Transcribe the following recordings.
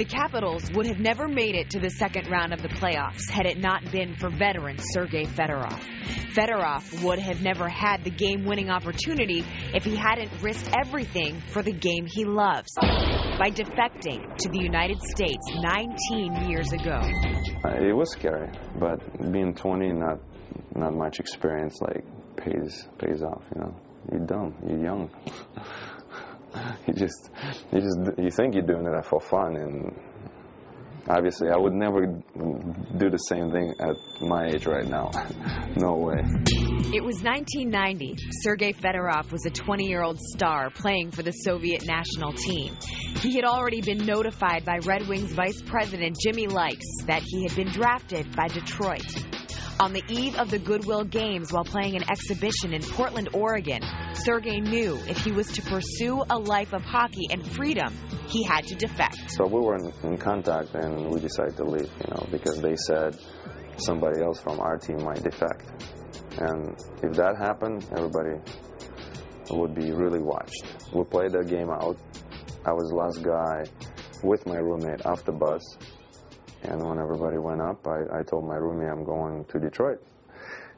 The Capitals would have never made it to the second round of the playoffs had it not been for veteran Sergei Fedorov. Fedorov would have never had the game-winning opportunity if he hadn't risked everything for the game he loves by defecting to the United States 19 years ago. It was scary, but being 20, not much experience, like, pays off, you know. You're dumb, you're young. You think you're doing it for fun, and obviously I would never do the same thing at my age right now. No way. It was 1990. Sergei Fedorov was a 20-year-old star playing for the Soviet national team. He had already been notified by Red Wings Vice President Jimmy Likes that he had been drafted by Detroit. On the eve of the Goodwill Games, while playing an exhibition in Portland, Oregon, Sergei knew if he was to pursue a life of hockey and freedom, he had to defect. So we were in contact, and we decided to leave, you know, because they said somebody else from our team might defect. And if that happened, everybody would be really watched. We played the game out. I was the last guy with my roommate off the bus. And when everybody went up, I told my roommate I'm going to Detroit.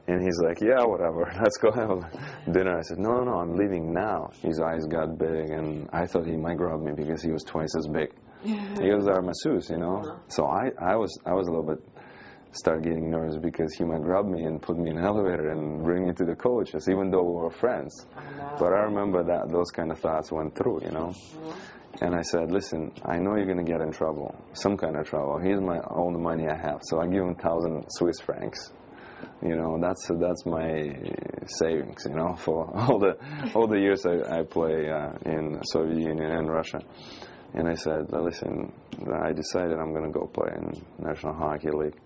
And he's like, yeah, whatever, let's go have dinner. I said, no, I'm leaving now. His eyes got big, and I thought he might grab me because he was twice as big. He was our masseuse, you know. So I was a little bit, started getting nervous because he might grab me and put me in an elevator and bring me to the coaches, even though we were friends. But I remember that those kind of thoughts went through, you know. And I said, listen, I know you're going to get in trouble, some kind of trouble. Here's all the money I have. So I give him 1,000 Swiss francs. You know, that's my savings, you know, for all the years I play in Soviet Union and Russia. And I said, listen, I decided I'm going to go play in National Hockey League.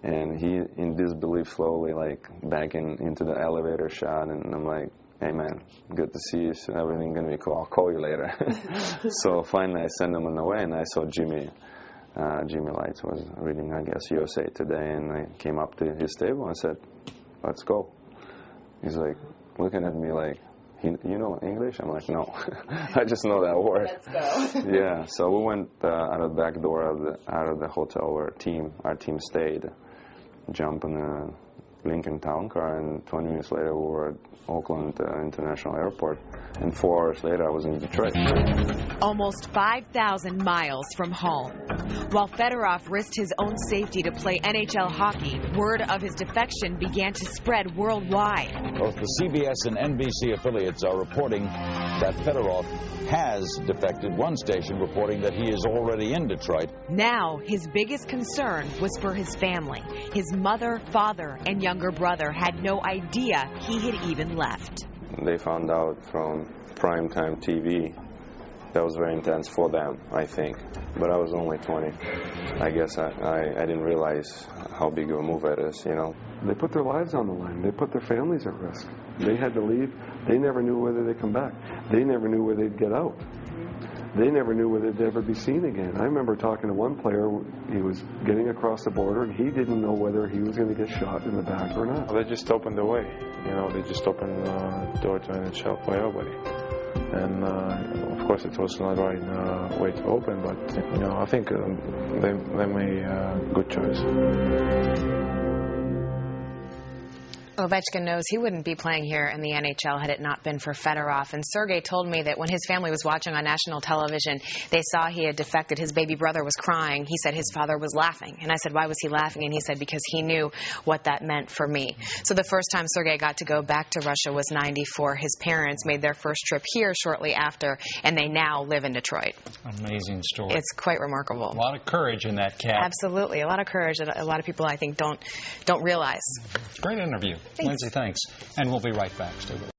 And he, in disbelief, slowly, like, back into the elevator shot, and I'm like, hey man, good to see you, so everything's gonna be cool, I'll call you later. So finally I sent him on the way, and I saw Jimmy Lights was reading, I guess, USA Today, and I came up to his table and said, let's go. He's like, looking at me like, you know English? I'm like, no, I just know that word. Let's go. Yeah, so we went out of the back door out of the hotel where our team stayed, jumped in the Lincoln town car, and 20 minutes later we were at Oakland International Airport, and 4 hours later I was in Detroit. Almost 5,000 miles from home. While Fedorov risked his own safety to play NHL hockey, word of his defection began to spread worldwide. Both the CBS and NBC affiliates are reporting that Fedorov has defected. One station reporting that he is already in Detroit. Now, his biggest concern was for his family. His mother, father, and younger brother had no idea he had even left. They found out from primetime TV. That was very intense for them, I think. But I was only 20. I guess I didn't realize how big of a move it is, you know. They put their lives on the line. They put their families at risk. They had to leave. They never knew whether they'd come back. They never knew whether they'd get out. They never knew whether they'd ever be seen again. I remember talking to one player. He was getting across the border, and he didn't know whether he was going to get shot in the back or not. They just opened the way. You know, they just opened the door to NHL for everybody. And of course, it was not the right way to open, but you know, I think they made a good choice. Ovechkin knows he wouldn't be playing here in the NHL had it not been for Fedorov. And Sergei told me that when his family was watching on national television, they saw he had defected. His baby brother was crying. He said his father was laughing. And I said, why was he laughing? And he said, because he knew what that meant for me. So the first time Sergei got to go back to Russia was '94. His parents made their first trip here shortly after, and they now live in Detroit. Amazing story. It's quite remarkable. A lot of courage in that cat. Absolutely. A lot of courage that a lot of people, I think, don't realize. Great interview. Thanks. Lindsay, thanks. And we'll be right back. Stay with us.